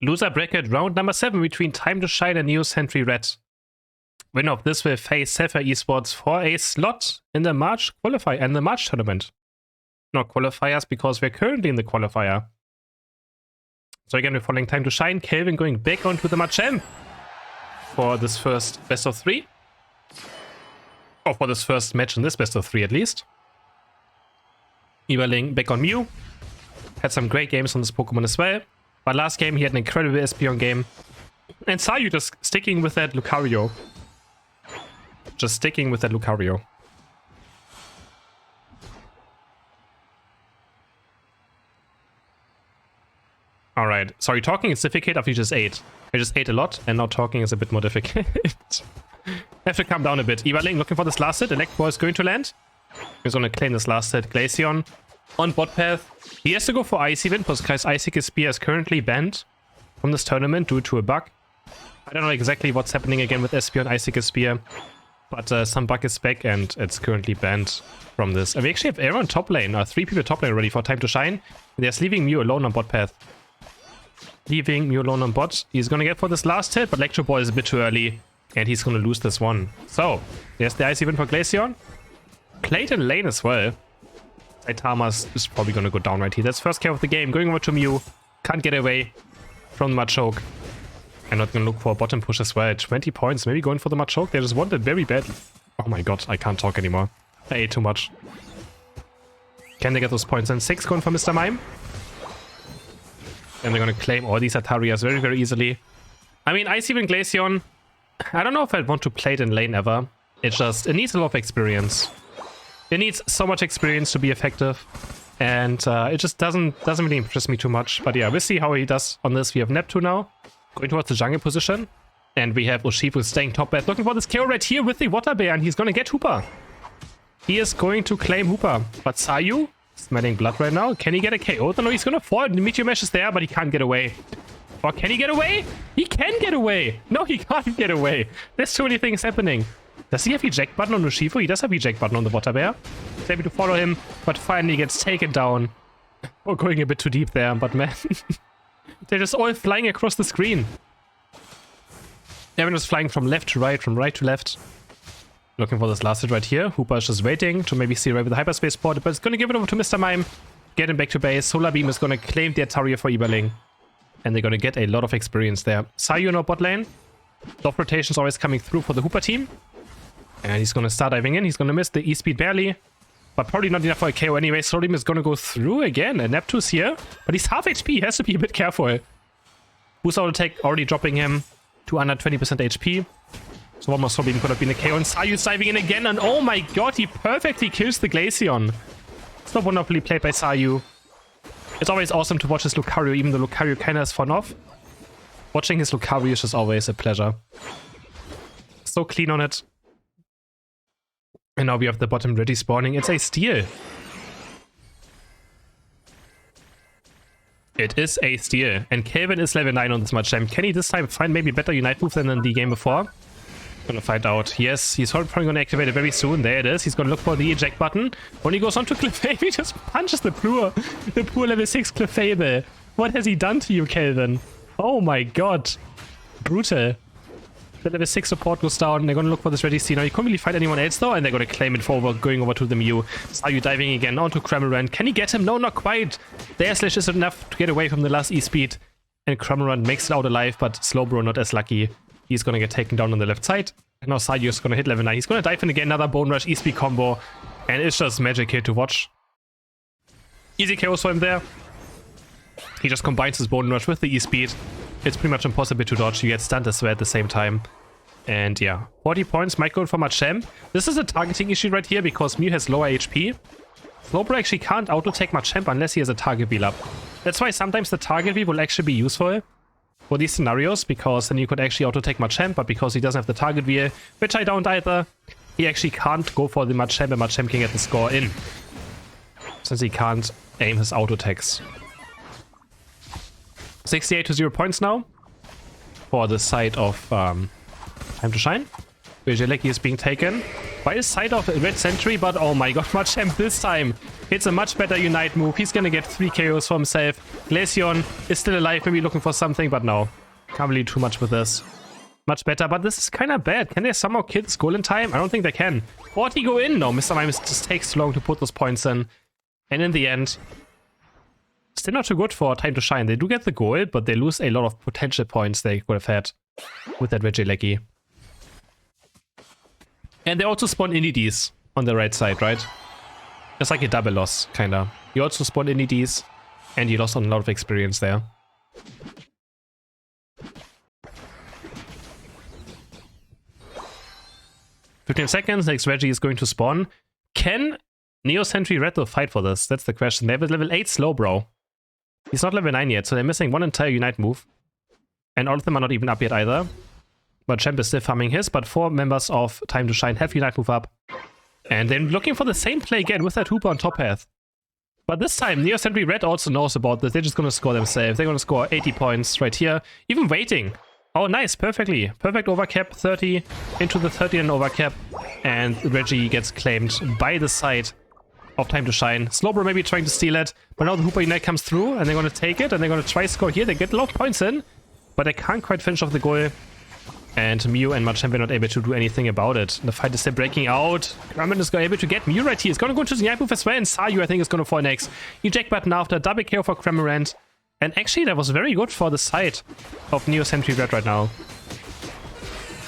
Loser bracket round number 7 between Time to Shine and Neo Sentry Red. Winner of this will face Sapphire Esports for a slot in the March qualifier and the March tournament. Not qualifiers because we're currently in the qualifier. So again, we're following Time to Shine. Kelvin going back onto the Machem for this first best of 3. Or for this first match in this best of 3 at least. Iberling back on Mew. Had some great games on this Pokemon as well. But last game he had an incredible Espeon game. And Sayu just sticking with that Lucario. Just sticking with that Lucario. Alright, sorry, talking is difficult after you just ate. I just ate a lot, and now talking is a bit more difficult. Have to calm down a bit. Iberling looking for this last hit. Electro is going to land. He's going to claim this last hit. Glaceon on bot path. He has to go for Icy Wind because Icicle Spear is currently banned from this tournament due to a bug. I don't know exactly what's happening again with Espeon Icicle Spear, but some bug is back and it's currently banned from this. And we actually have Aaron top lane, 3 people top lane already for Time to Shine. They're just leaving Mew alone on bot path. Leaving Mew alone on bot. He's going to get for this last hit, but Electro Ball is a bit too early. And he's going to lose this one. So, there's the Icy Wind for Glaceon. Played in lane as well. Saitama's is probably going to go down right here. That's first kill of the game. Going over to Mew. Can't get away from the Machoke. I'm not going to look for a bottom push as well. 20 points. Maybe going for the Machoke. They just want it very badly. Oh my god, I can't talk anymore. I ate too much. Can they get those points? And 6 going for Mr. Mime. And they're going to claim all these Atarias very, very easily. I mean, Icy Wind Glaceon, I don't know if I'd want to play it in lane ever. It needs a lot of experience. It needs so much experience to be effective. And it just doesn't really impress me too much. But yeah, we'll see how he does on this. We have Neptune now, going towards the jungle position. And we have Urshifu staying top left, looking for this KO right here with the Water Bear. And he's going to get Hooper. He is going to claim Hooper. But Sayu, smelling blood right now. Can he get a KO? No, he's going to fall. The Meteor Mesh is there, but he can't get away. Or can he get away? He can get away. No, he can't get away. There's too many things happening. Does he have eject button on Urshifu? He does have eject button on the Water Bear. He's able to follow him, but finally gets taken down. We're going a bit too deep there, but man. They're just all flying across the screen. Everyone is flying from left to right, from right to left. Looking for this last hit right here. Hooper is just waiting to maybe see right with the hyperspace port, but it's going to give it over to Mr. Mime. Get him back to base. Solar Beam is going to claim the Ataria for Iberling. And they're going to get a lot of experience there. Sayu in our bot lane. Dot rotations always coming through for the Hooper team. And he's going to start diving in. He's going to miss the E-speed barely. But probably not enough for a KO anyway. Solar Beam is going to go through again. And Neptune's here. But he's half HP. He has to be a bit careful. Boost auto take already dropping him to under 20% HP. So one more Solar Beam could have been a KO. And Sayu's diving in again. And oh my god, he perfectly kills the Glaceon. It's not wonderfully played by Sayu. It's always awesome to watch his Lucario, even though Lucario kinda has fun off. Watching his Lucario is just always a pleasure. So clean on it. And now we have the bottom ready spawning. It's a steal. It is a steal. And Kelvin is level 9 on this Machem. Can he this time find maybe a better Unite move than in the game before? Gonna find out. Yes, he's probably gonna activate it very soon. There it is. He's gonna look for the eject button. When he goes on to Clefable, he just punches the poor level 6 Clefable. What has he done to you, Kelvin? Oh my god. Brutal. The level 6 support goes down. They're gonna look for this ready steal. Now, you can't really find anyone else though, and they're gonna claim it forward, going over to the Mew. Sayu diving again onto Cramorant. Can he get him? No, not quite. The air slash is enough to get away from the last E-speed. And Cramorant makes it out alive, but Slowbro not as lucky. He's going to get taken down on the left side. And now Sayu is going to hit level 9. He's going to dive in again, another Bone Rush E-Speed combo. And it's just magic here to watch. Easy KOs for him there. He just combines his Bone Rush with the E-Speed. It's pretty much impossible to dodge. You get stunned as well at the same time. And yeah, 40 points might go for Machem. This is a targeting issue right here because Mew has lower HP. Slowbro actually can't auto-take Machem unless he has a target wheel up. That's why sometimes the target wheel will actually be useful for these scenarios, because then you could actually auto-take Machem, but because he doesn't have the target wheel, which I don't either, he actually can't go for the Machem, and Machem can get the score in, since he can't aim his auto-attacks. 68 to 0 points now for the side of Time to Shine. Vigilecki is being taken. by the side of Red Sentry, but oh my god, Machamp this time. It's a much better Unite move. He's gonna get 3 KOs for himself. Glaceon is still alive, maybe looking for something, but no. Can't really do too much with this. Much better, but this is kind of bad. Can they somehow kill this goal in time? I don't think they can. 40 go in? No, Mr. Mime just takes too long to put those points in. And in the end, still not too good for Time to Shine. They do get the goal, but they lose a lot of potential points they could have had with that Regieleki. And they also spawn Inides on the right side, right? It's like a double loss, kinda. You also spawn Inides, and you lost on a lot of experience there. "15 seconds, next Reggie is going to spawn." Can Neo Sentry Red though fight for this? That's the question. They have a level 8 Slowbro. He's not level 9 yet, so they're missing one entire Unite move. And all of them are not even up yet either. But Champ is still farming his, but 4 members of Time to Shine have Unite move up. And they're looking for the same play again with that Hooper on top path. But this time, Neo Sentry Red also knows about this. They're just going to score themselves. They're going to score 80 points right here. Even waiting. Oh, nice. Perfectly. Perfect overcap. 30 into the 30 and overcap. And Reggie gets claimed by the side of Time to Shine. Slowbro maybe trying to steal it. But now the Hooper Unite comes through and they're going to take it. And they're going to try score here. They get a lot of points in. But they can't quite finish off the goal. And Mew and Machamp are not able to do anything about it. The fight is still breaking out. Grumman is able to get Mew right here. He's going to go into the Unite move as well. And Sayu, I think, is going to fall next. Eject button after. Double KO for Cramorant. And actually, that was very good for the side of Neo Sentry Red right now.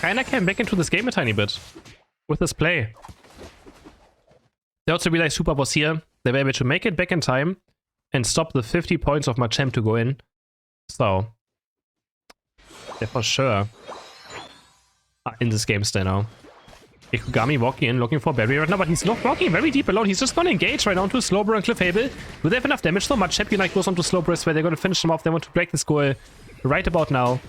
Kinda came back into this game a tiny bit with this play. They also realized Super was here. They were able to make it back in time and stop the 50 points of Machamp to go in. So, they're for sure in this game still now. Ikugami walking in, looking for barrier right now, but he's not walking very deep alone. He's just gonna engage right now onto Slowbro and Cliffhaven. Do they have enough damage though? Machamp Unite goes onto Slowbro where they're gonna finish him off. They want to break this goal right about now.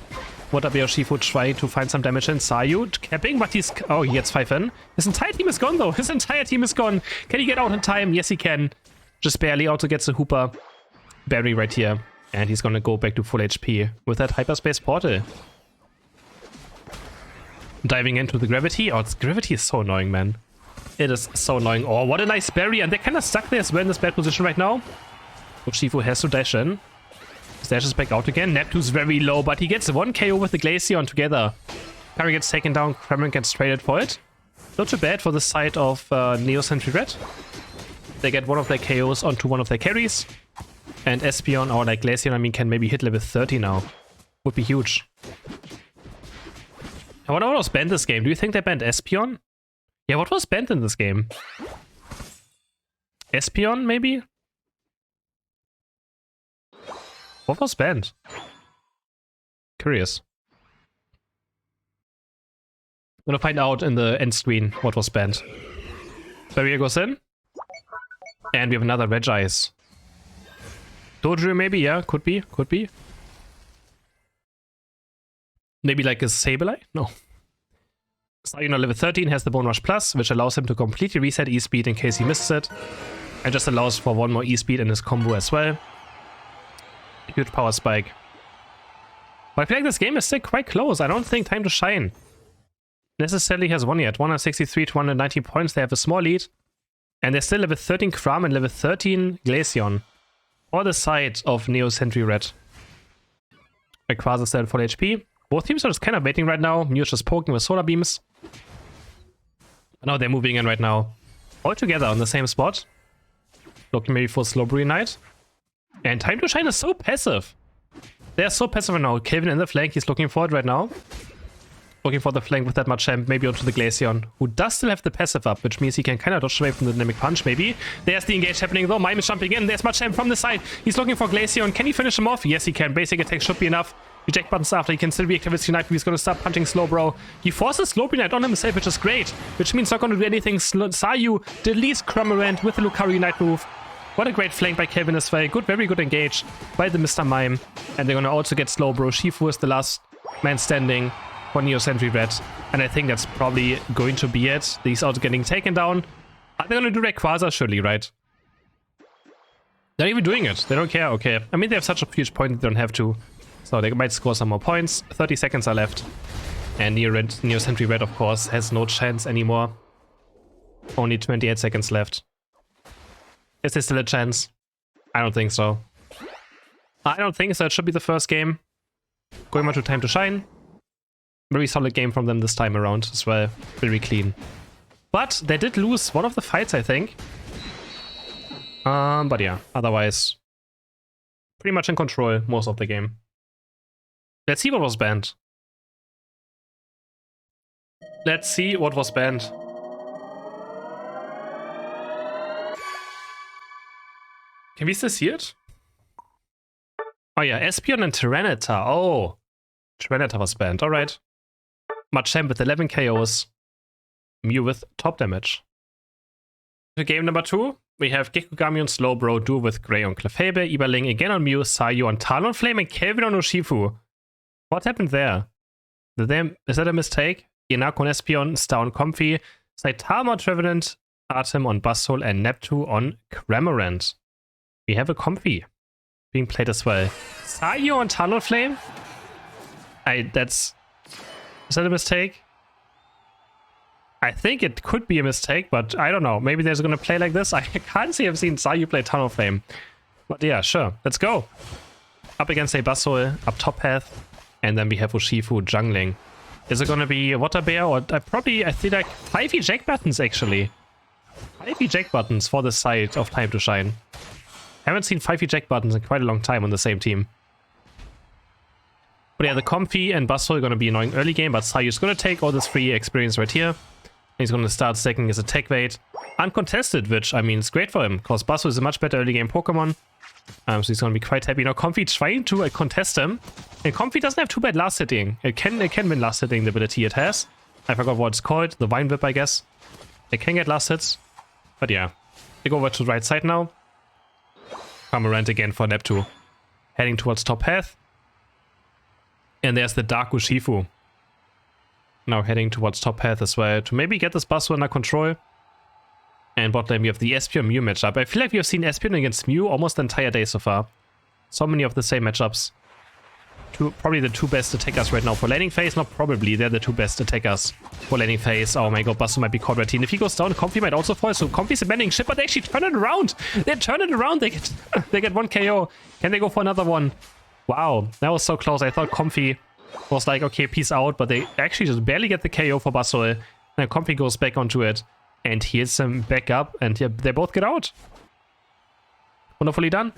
Watabe Shifu trying to find some damage in. Sayu capping, but he's... Oh, he gets 5 in. His entire team is gone though. His entire team is gone. Can he get out in time? Yes, he can. Just barely. Also gets the Hooper Berry right here. And he's gonna go back to full HP with that Hyperspace Portal. Diving into the Gravity. Oh, Gravity is so annoying, man. It is so annoying. Oh, what a nice berry. And they're kind of stuck there as well in this bad position right now. So Shifu has to dash in. Dashes back out again. Neptune's very low, but he gets 1 KO with the Glaceon together. Curry gets taken down. Kremlin gets traded for it. Not too bad for the side of Neo Sentry Red. They get one of their KOs onto one of their carries. And Espeon, or like Glaceon, I mean, can maybe hit level 30 now. Would be huge. I wonder what was banned this game. Do you think they banned Espeon? Yeah, what was banned in this game? Espeon, maybe? What was banned? Curious. I'm gonna find out in the end screen what was banned. Barrier goes in. And we have another Regice. Doju maybe, yeah, could be, could be. Maybe like a Sableye? No. Sayuna level 13 has the Bone Rush Plus, which allows him to completely reset E-Speed in case he misses it. And just allows for 1 more E-Speed in his combo as well. Huge power spike. But I feel like this game is still quite close. I don't think Time to Shine necessarily has won yet. 163 to 190 points. They have a small lead. And they're still level 13 Kram and level 13 Glaceon. Or the side of Neo Sentry Red. Rayquaza is still at full HP. Both teams are just kind of waiting right now. Mew's just poking with Solar Beams. Now they're moving in right now. All together on the same spot. Looking maybe for Slowbro Unite. And Time to Shine is so passive. They're so passive right now. Kevin in the flank, he's looking for it right now. Looking for the flank with that Machamp, maybe onto the Glaceon, who does still have the passive up, which means he can kind of dodge away from the Dynamic Punch, maybe. There's the engage happening though. Mime is jumping in. There's Machamp from the side. He's looking for Glaceon. Can he finish him off? Yes, he can. Basic attack should be enough. Eject buttons after. He can still reactivate his Unite. He's going to start punching Slowbro. He forces Slowbro Unite on himself, which is great. Which means not going to do anything. Sayu deletes Cramorant with the Lucario Unite move. What a great flank by Kevin as well. Good, very good engage by the Mr. Mime. And they're going to also get Slowbro. Shifu is the last man standing for Neo Sentry Red. And I think that's probably going to be it. He's also getting taken down. Are they going to do Rayquaza? Surely, right? They're even doing it. They don't care. Okay. I mean, they have such a huge point they don't have to. So they might score some more points. 30 seconds are left. And Neo Sentry Red, of course, has no chance anymore. Only 28 seconds left. Is there still a chance? I don't think so. I don't think so. It should be the first game. Going on to Time to Shine. Very solid game from them this time around as well. Very clean. But they did lose one of the fights, I think. But yeah, otherwise, pretty much in control most of the game. Let's see what was banned. Let's see what was banned. Can we still see it? Oh yeah, Espeon and Tyranitar. Oh, Tyranitar was banned. Alright. Machamp with 11 KOs. Mew with top damage. For game number 2, we have Gekugami on Slowbro, Duo with Grey on Clefable, Iberling again on Mew, Sayu on Talonflame, and Kelvin on Urshifu. What happened there? Is that a mistake? Inako on Espeon, Star on Comfy, Saitama on Trevenant, Artem on Buzzhole, and Neptune on Cramorant. We have a Comfy being played as well. Sayu on Talonflame? Is that a mistake? I think it could be a mistake, but I don't know. Maybe they're going to play like this. I can't say I've seen Sayu play Talonflame. But yeah, sure. Let's go. Up against a Buzzhole, up top path. And then we have Urshifu jungling. Is it going to be Water Bear? Or I see like 5 eject buttons actually. 5 eject buttons for the side of Time to Shine. Haven't seen 5 eject buttons in quite a long time on the same team. But yeah, the Comfy and Buzzhole are going to be annoying early game, but Sayu's going to take all this free experience right here. He's going to start stacking his attack weight. Uncontested, which, I mean, it's great for him, because Buzzhole is a much better early game Pokemon. So he's going to be quite happy. Now, Comfy trying to contest him. And Comfy doesn't have too bad last hitting. It can win last hitting, the ability it has. I forgot what it's called. The Vine Whip, I guess. It can get last hits. But yeah. They go over to the right side now. Cramorant again for Neptune. Heading towards top path. And there's the Dark Urshifu. Now heading towards top path as well to maybe get this Buzzhole under control. And bot lane we have the Espeon Mew matchup. I feel like we have seen Espeon against Mew almost the entire day so far. So many of the same matchups. Probably the 2 best attackers right now for laning phase. Not probably, they're the 2 best attackers for laning phase. Oh my god, Buzzhole might be caught right here. And if he goes down, Comfy might also fall. So Comfy's abandoning ship, but they actually turn it around. They turn it around. They get 1 KO. Can they go for another one? Wow, that was so close. I thought Comfy was like, okay, peace out, but they actually just barely get the KO for Buzzhole. And Comfy goes back onto it and heals him back up, and yeah, they both get out. Wonderfully done.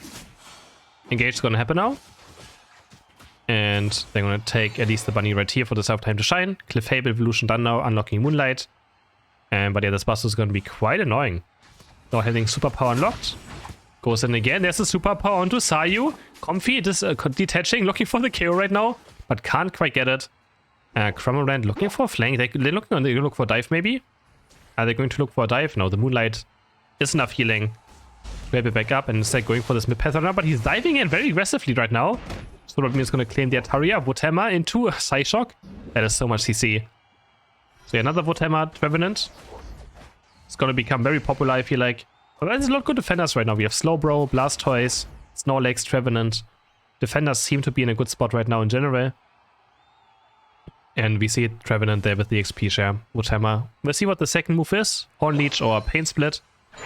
Engage is gonna happen now. And they're gonna take at least the bunny right here for the self Time to Shine. Clefable evolution done now, unlocking Moonlight. But yeah, this Buzzhole is gonna be quite annoying. Now having superpower unlocked. Goes in again. There's a superpower onto Sayu. Comfy is detaching, looking for the KO right now, but can't quite get it. Cramorant looking for a flank. They look for a dive maybe. Are they going to look for a dive? No, the Moonlight is enough healing. Grab it back up and instead going for this mid path right now, but he's diving in very aggressively right now. So that means he's going to claim the Ataria, Wotema into Psyshock. That is so much CC. So yeah, another Wotema Trevenant. It's going to become very popular, I feel like. But there's a lot of good defenders right now. We have Slowbro, Blastoise, Snorlax, Trevenant. Defenders seem to be in a good spot right now in general. And we see Trevenant there with the XP share. Wotema. We'll see what the second move is. Horn Leech or Pain Split.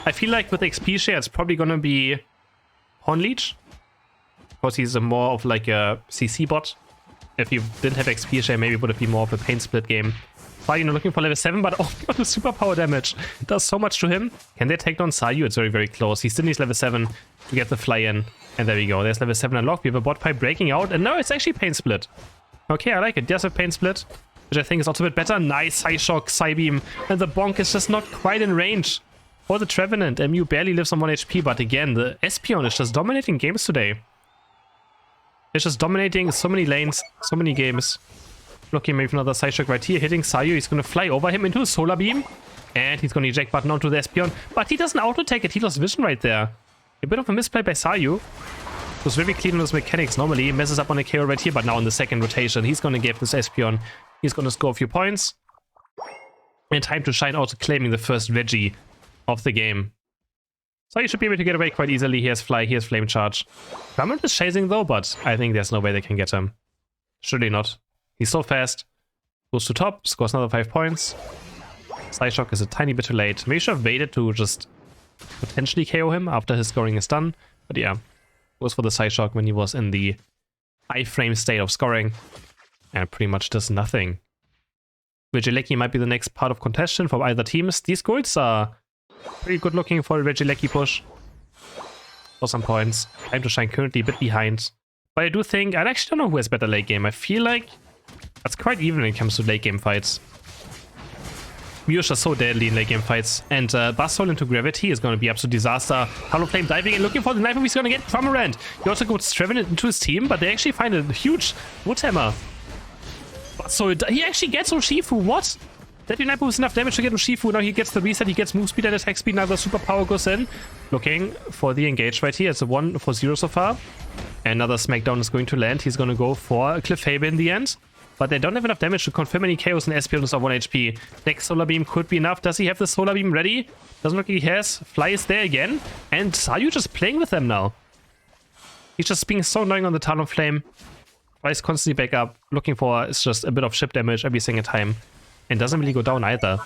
I feel like with XP share it's probably gonna be Horn Leech. Because he's more of like a CC bot. If you didn't have XP share, maybe it would have been more of a Pain Split game. Sayu looking for level 7, but oh god, the superpower damage. It does so much to him. Can they take down Sayu? It's very, very close. He still needs level 7 to get the fly in. And there we go. There's level 7 unlocked. We have a bot pipe breaking out. And now it's actually Pain Split. Okay, I like it. There's a Pain Split, which I think is also a bit better. Nice Psyshock, Psybeam. And the bonk is just not quite in range for the Trevenant. Mew barely lives on 1 HP, but again, the Espeon is just dominating games today. It's just dominating so many lanes, so many games. Looking maybe for another Psyshock right here, hitting Sayu. He's going to fly over him into a Solar Beam. And he's going to eject button onto the Espeon. But he doesn't auto-take it. He lost vision right there. A bit of a misplay by Sayu. It was very clean on his mechanics normally. He messes up on a KO right here, but now in the second rotation, he's going to give this Espeon. He's going to score a few points. And Time to Shine also claiming the first Reggie of the game. So he should be able to get away quite easily. He has Fly, he has Flame Charge. Cramorant is chasing though, but I think there's no way they can get him. Surely not. He's so fast. Goes to top, scores another 5 points. Psyshock is a tiny bit too late. Maybe should have waited to just potentially KO him after his scoring is done. But yeah, goes for the Psyshock when he was in the iframe state of scoring. And pretty much does nothing. Regieleki might be the next part of contention for either teams. These golds are pretty good looking for a Regieleki push. For some points. Time to Shine currently a bit behind. But I do think, I actually don't know who has better late game. I feel like that's quite even when it comes to late game fights. Muse are so deadly in late game fights. And Bustle into Gravity is going to be absolute disaster. Talonflame diving and looking for the knife, and he's going to get Cramorant. He also goes Trevenant into his team, but they actually find a huge Woodhammer. So he actually gets Urshifu. What? That Unite move is enough damage to get Urshifu. Now he gets the reset, he gets move speed and attack speed. Now the superpower goes in. Looking for the engage right here. It's a 1-for-0 so far. Another Smackdown is going to land. He's going to go for a Clefable in the end. But they don't have enough damage to confirm any KOs, and Espeon is on 1 HP. Next Solar Beam could be enough. Does he have the Solar Beam ready? Doesn't look like he has. Fly is there again. And Sayu just playing with them now. He's just being so annoying on the Talonflame. Flies constantly back up. Looking for is just a bit of ship damage every single time. And doesn't really go down either.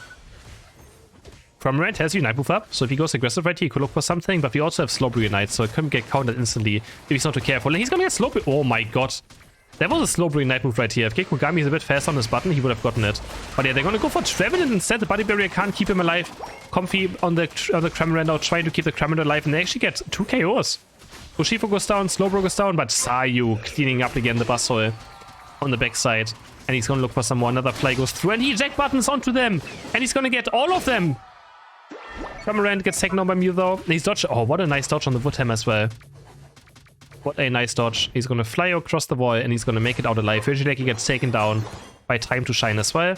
Cramorant has Unite move up, so if he goes aggressive right here, he could look for something, but we also have Slowbro Unite, so it couldn't get countered instantly if he's not too careful. And he's gonna get Slowbro. Oh my god. That was a Slowbro Unite move right here. If Gekogami is a bit fast on this button, he would have gotten it. But yeah, they're gonna go for Trevenant instead. The Body Barrier can't keep him alive. Comfy on the Cramorant now, trying to keep the Cramorant alive, and they actually get 2 KOs. Urshifu goes down, Slowbro goes down, but Sayu cleaning up again the Bustle on the backside. And he's gonna look for some more. Another Fly goes through, and he eject buttons onto them. And he's gonna get all of them. Cramorant gets taken on by Mew though. He's dodged. Oh, what a nice dodge on the Woodhammer as well. What a nice dodge. He's gonna fly across the wall, and he's gonna make it out alive. Regieleki gets taken down by Time to Shine as well.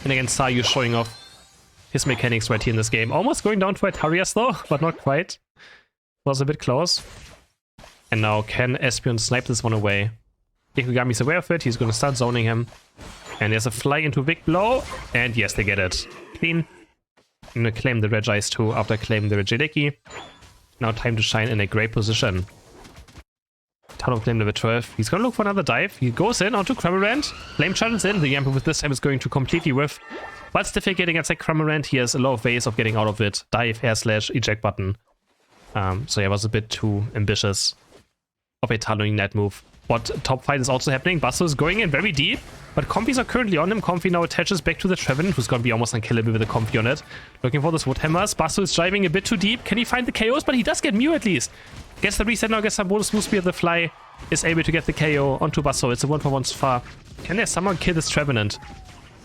And again, Sayu showing off his mechanics right here in this game. Almost going down to Atarias though, but not quite. Was a bit close. And now can Espeon snipe this one away? Gekogami's aware of it. He's going to start zoning him. And there's a Fly into Big Blow. And yes, they get it. Clean. I'm going to claim the Regice too after claiming the Regieleki. Now Time to Shine in a great position. Talonflame level 12. He's going to look for another dive. He goes in onto Cramorant. Flame charges in. The Yamper with this time is going to completely whiff. But still getting attack Cramorant. He has a lot of ways of getting out of it. Dive, air slash, eject button. So yeah, it was a bit too ambitious of a Talon Unite move. What top fight is also happening? Bustle is going in very deep, but Comfys are currently on him. Comfy now attaches back to the Trevenant, who's going to be almost unkillable with a Comfy on it. Looking for this Woodhammers. Bustle is driving a bit too deep. Can he find the KOs? But he does get Mew at least. Gets the reset now, gets some bonus move speed. The Fly is able to get the KO onto Bustle. It's a 1-for-1 so far. Can there someone kill this Trevenant?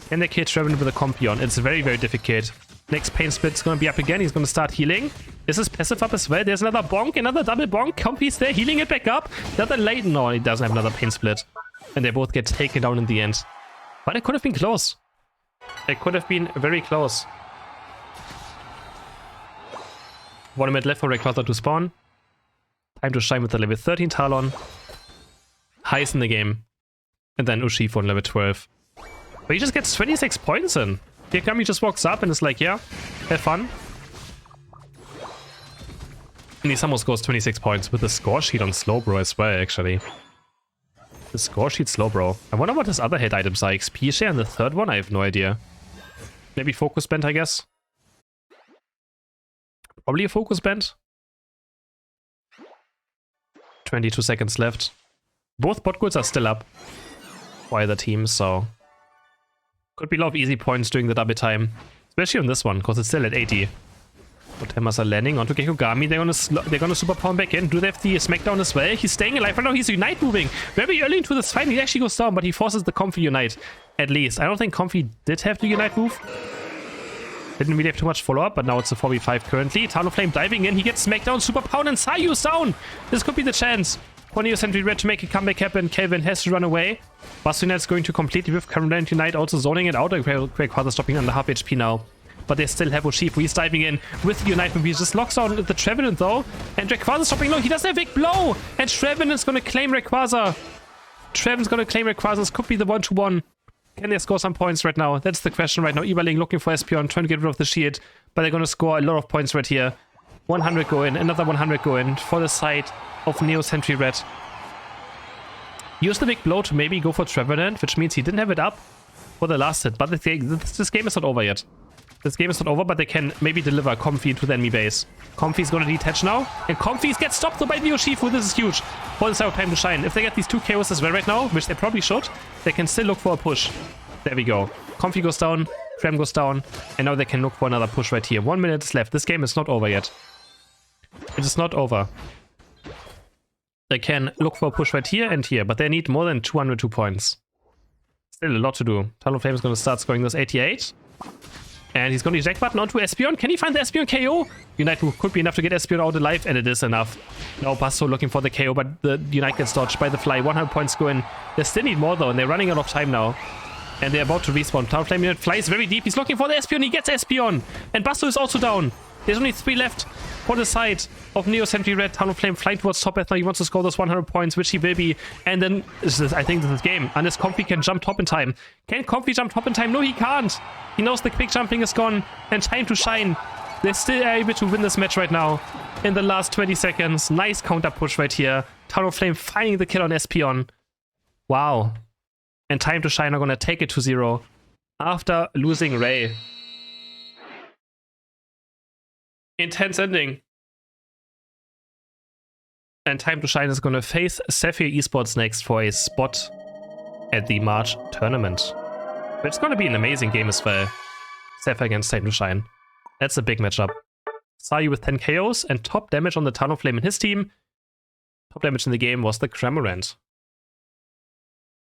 Can they kill Trevenant with a Comfy on? It's very, very difficult. Next Pain Split is going to be up again. He's going to start healing. Is his passive up as well? There's another bonk, another double bonk. Comfy's there, healing it back up. Another late. No, he doesn't have another Pain Split. And they both get taken down in the end. But it could have been close. It could have been very close. 1 minute left for Rayquaza to spawn. Time to Shine with the level 13 Talon. Highest in the game. And then Urshifu on level 12. But he just gets 26 points in. Gekogami just walks up and is like, yeah, have fun. And he almost goes 26 points with the score sheet on Slowbro as well, actually. The score sheet Slowbro. I wonder what his other hit items are. XP share and the third one? I have no idea. Maybe Focus Band, I guess. Probably a Focus Band. 22 seconds left. Both bot goods are still up for either team, so... Could be a lot of easy points during the double time. Especially on this one, because it's still at 80. Woodhammers are landing onto Gekogami. They're gonna super power back in. Do they have the Smackdown as well? He's staying alive right now. He's Unite moving. Very early into this fight, he actually goes down, but he forces the Comfy Unite. At least. I don't think Comfy did have the Unite move. Didn't really have too much follow-up, but now it's a 4v5 currently. Talonflame diving in. He gets Smackdown, super power, and Sayu's down. This could be the chance. Corneo Sentry red to make a comeback happen. Kelvin has to run away. Bastionet's going to completely with Cramorant Unite, also zoning it out. Rayquaza stopping under half HP now. But they still have Urshifu. He's diving in with the Unite move. He just locks on the Trevenant though. And Rayquaza stopping low. He doesn't have Big Blow. And Trevenant's going to claim Rayquaza. Trevenant's going to claim Rayquaza. This could be the 1-2-1. Can they score some points right now? That's the question right now. Ibaling looking for Espeon, trying to get rid of the shield. But they're going to score a lot of points right here. 100 go in. Another 100 go in for the side of Neo Sentry Red. Use the Big Blow to maybe go for Trevenant, which means he didn't have it up. for the last hit. But this game is not over yet. This game is not over, but they can maybe deliver Comfy to the enemy base. Comfy's gonna detach now, and Comfy gets stopped by the Urshifu. This is huge for the Time to Shine. If they get these 2 KOs as well right now, which they probably should, they can still look for a push. There we go. Comfy goes down, Frem goes down, and now they can look for another push right here. 1 minute is left. This game is not over yet. It is not over. They can look for a push right here and here, but they need more than 202 points. Still a lot to do. Talonflame is gonna start scoring this 88. And he's going to eject button onto Espeon. Can he find the Espeon KO? Unite move could be enough to get Espeon out alive, and it is enough. Now Basso looking for the KO, but the Unite gets dodged by the Fly. 100 points go in. They still need more though, and they're running out of time now. And they're about to respawn. Talonflame Unite flies very deep. He's looking for the Espeon. He gets Espeon. And Basso is also down. There's only 3 left for the side of Neo Sentry Red. Talonflame flying towards top path now. He wants to score those 100 points, which he will be. And then, I think this is game. Unless Comfy can jump top in time. Can Comfy jump top in time? No, he can't. He knows the quick jumping is gone. And Time to Shine. They're still able to win this match right now. In the last 20 seconds. Nice counter push right here. Talonflame finding the kill on Espeon. Wow. And Time to Shine are going to take it to 0. After losing Ray. Intense ending. And Time to Shine is going to face Sapphire Esports next for a spot at the March tournament. But it's going to be an amazing game as well. Sapphire against Time to Shine. That's a big matchup. Sayu with 10 KOs and top damage on the Talonflame in his team. Top damage in the game was the Cramorant.